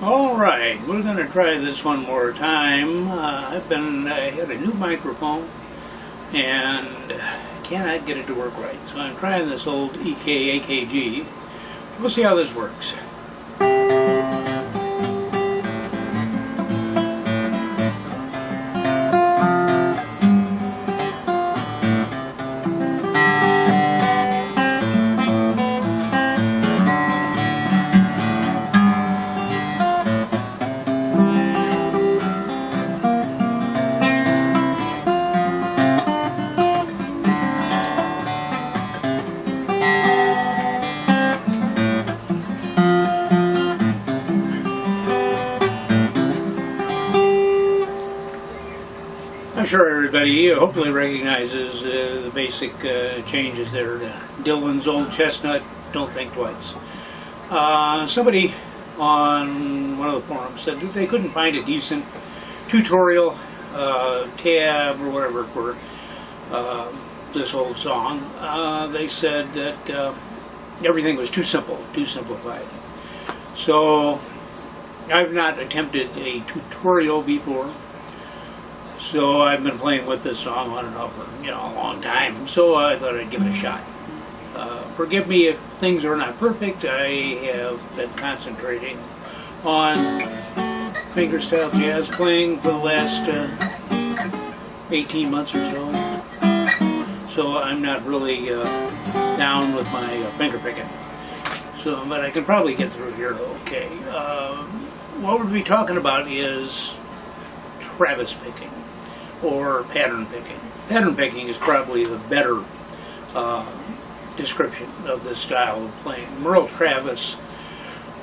Alright, we're going to try this one more time. I had a new microphone and cannot get it to work right. So I'm trying this old AKG. We'll see how this works. I'm sure everybody hopefully recognizes the basic changes there. Dylan's old chestnut, don't think twice. Somebody on one of the forums said that they couldn't find a decent tutorial tab or whatever for this old song. They said that everything was too simple, too simplified. So I've not attempted a tutorial before. So I've been playing with this song on and off for a long time, so I thought I'd give it a shot. Forgive me if things are not perfect. I have been concentrating on fingerstyle jazz playing for the last 18 months or so I'm not really down with my finger picking. But I can probably get through here okay. What we'll be talking about is Travis picking, or pattern picking. Pattern picking is probably the better description of this style of playing. Merle Travis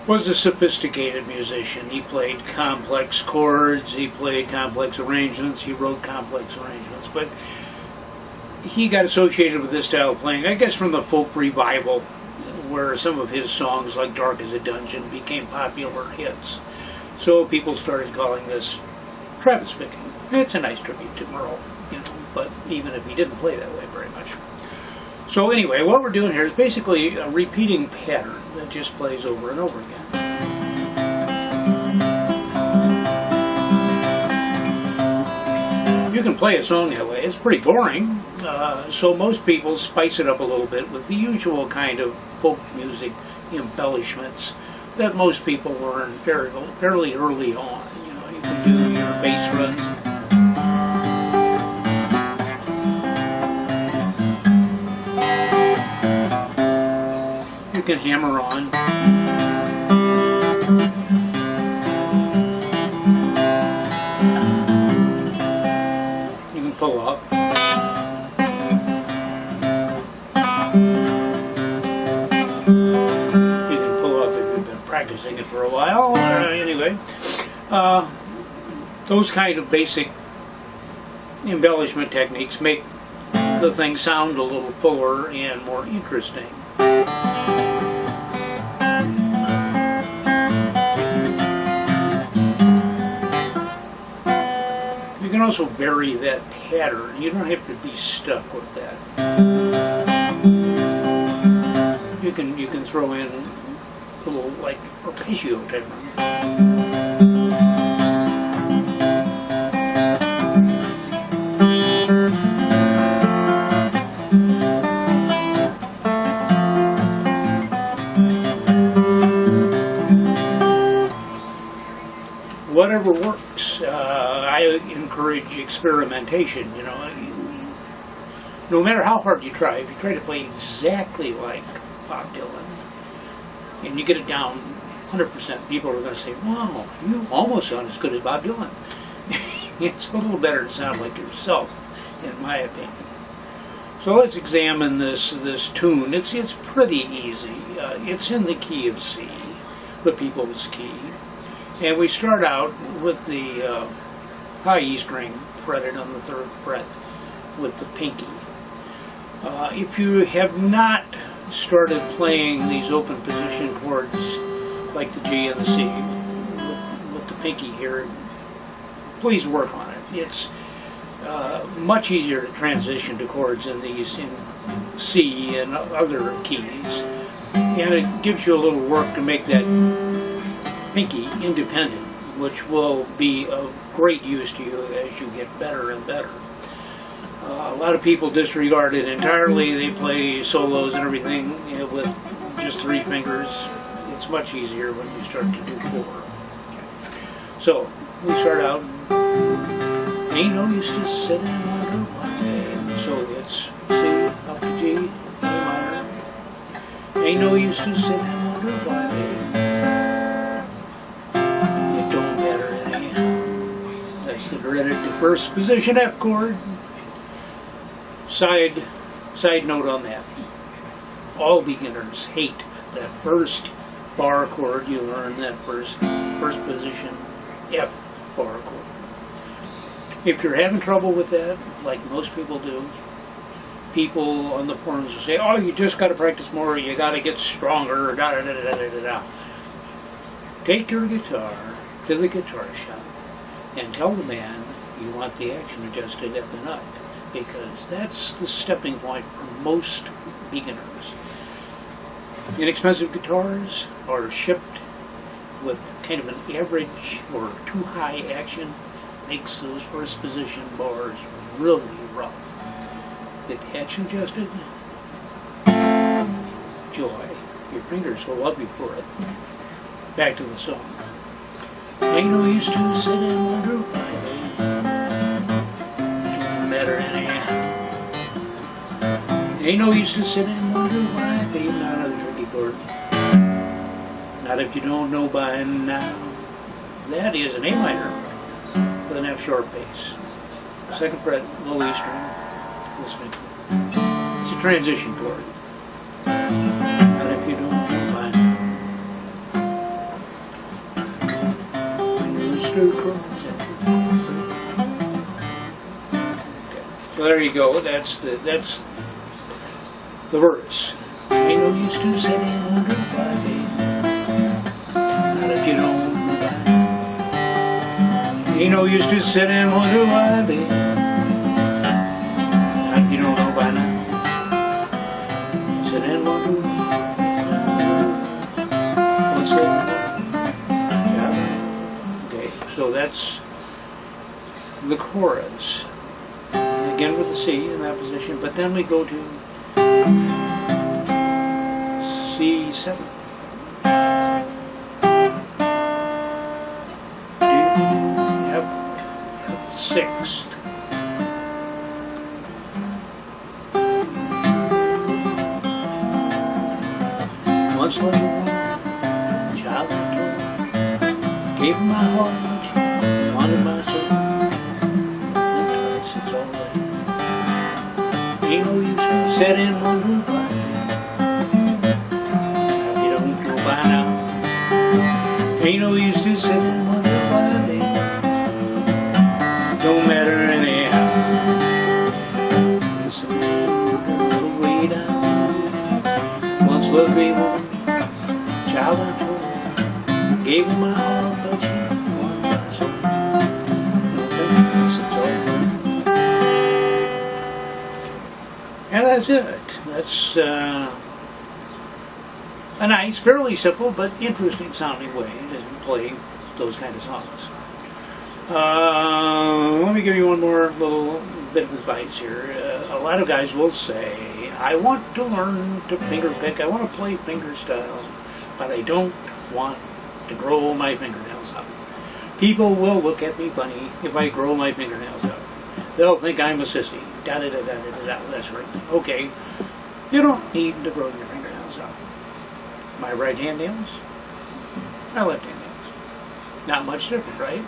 was a sophisticated musician. He played complex chords, he played complex arrangements, he wrote complex arrangements, but he got associated with this style of playing, I guess, from the folk revival, where some of his songs, like Dark as a Dungeon, became popular hits. So people started calling this Travis picking. It's a nice tribute to Merle, but even if he didn't play that way very much. So anyway, what we're doing here is basically a repeating pattern that just plays over and over again. You can play a song that way. It's pretty boring, so most people spice it up a little bit with the usual kind of folk music embellishments that most people learn fairly early on. You can do your bass runs. You can hammer on. You can pull up. You can pull up if you've been practicing it for a while. Anyway, those kind of basic embellishment techniques make the thing sound a little fuller and more interesting. You can also vary that pattern. You don't have to be stuck with that. You can throw in a little like arpeggio type run. Whatever works. I encourage experimentation. No matter how hard you try, if you try to play exactly like Bob Dylan and you get it down 100%, people are going to say, "Wow, you almost sound as good as Bob Dylan." It's a little better to sound like yourself, in my opinion. So let's examine this tune. It's pretty easy. It's in the key of C, the people's key. And we start out with the high E string fretted on the 3rd fret with the pinky. If you have not started playing these open position chords like the G and the C with the pinky here, please work on it. It's much easier to transition to chords in these in C and other keys, and it gives you a little work to make that pinky independent, which will be of great use to you as you get better and better. A lot of people disregard it entirely. They play solos and everything, you know, with just 3 fingers. It's much easier when you start to do 4. So we start out. Ain't no use to sit and wonder why. So it's C up to G, A minor. Ain't no use to sit and wonder why. It don't matter anyhow. That's the dreaded first position F chord. Side note on that. All beginners hate that first bar chord. You learn that first position F bar chord. If you're having trouble with that, like most people do, people on the forums will say, "Oh, you just got to practice more. You got to get stronger." Da da da da da da da. Take your guitar to the guitar shop and tell the man you want the action adjusted at the nut, because that's the stepping point for most beginners. Inexpensive guitars are shipped with kind of an average or too high action. Makes those first position bars really rough. Get the action adjusted. Joy. Your fingers will love you for it. Back to the song. Ain't no use to sit and wonder why they matter anyhow. Ain't no use to sit and wonder why, babe. Not another tricky chord. Not if you don't know by now. That is an A minor with an F sharp bass. 2nd fret, low E string. This one. It's a transition chord. Not if you don't know by now. When you stir chords. Okay. So there you go. That's the verse. Ain't no use to sit and wonder why, babe. Not if you don't know by now. Ain't no use to sit and wonder why, babe. Not if you don't know by now. Sit and wonder what's that? Okay, so that's the chorus. Again with the C in that position, but then we go to C7. F6th. Once like a woman, child I told, gave her my heart, wanted my soul. Sometimes it's all right. Ain't no use to sit and wonder why. You don't know by now. Ain't no use to sit and wonder why, baby. Don't matter anyhow. It's a little way down. Once loved a woman, child I told, gave her my heart, but she wanted my soul. And that's it. That's a nice, fairly simple, but interesting sounding way to play those kind of songs. Let me give you one more little bit of advice here. A lot of guys will say, I want to learn to finger pick, I want to play fingerstyle, but I don't want to grow my fingernails out. People will look at me funny if I grow my fingernails out. They'll think I'm a sissy. Da-da-da-da-da-da. That's right. Okay, you don't need to grow your fingernails out. My right hand nails, my left hand nails. Not much different, right?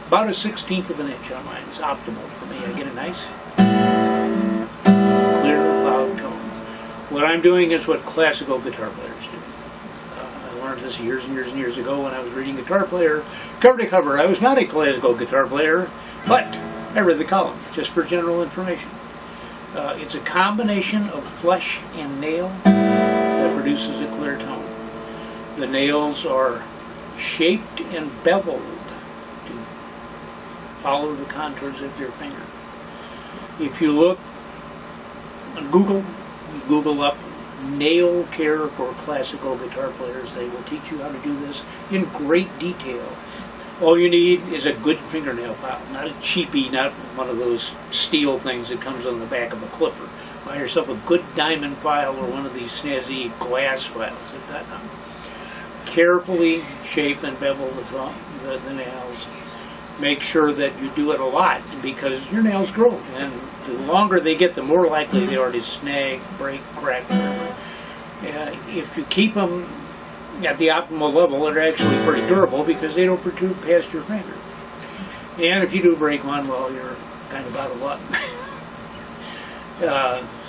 About 1/16 of an inch on mine is optimal for me. I get a nice, clear, loud tone. What I'm doing is what classical guitar players do. I learned this years and years and years ago when I was reading Guitar Player, cover to cover. I was not a classical guitar player, but I read the column just for general information. It's a combination of flesh and nail that produces a clear tone. The nails are shaped and beveled to follow the contours of your finger. If you look on Google up nail care for classical guitar players. They will teach you how to do this in great detail. All you need is a good fingernail file, not a cheapie, not one of those steel things that comes on the back of a clipper. Buy yourself a good diamond file or one of these snazzy glass files they've got now. Carefully shape and bevel the nails. Make sure that you do it a lot because your nails grow, and the longer they get, the more likely they are to snag, break, crack, whatever. If you keep them at the optimal level, they're actually pretty durable because they don't protrude past your finger. And if you do break one, well, you're kind of out of luck.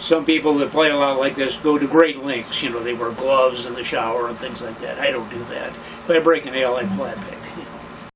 Some people that play a lot like this go to great lengths. You know, they wear gloves in the shower and things like that. I don't do that. If I break a nail, I flat pick.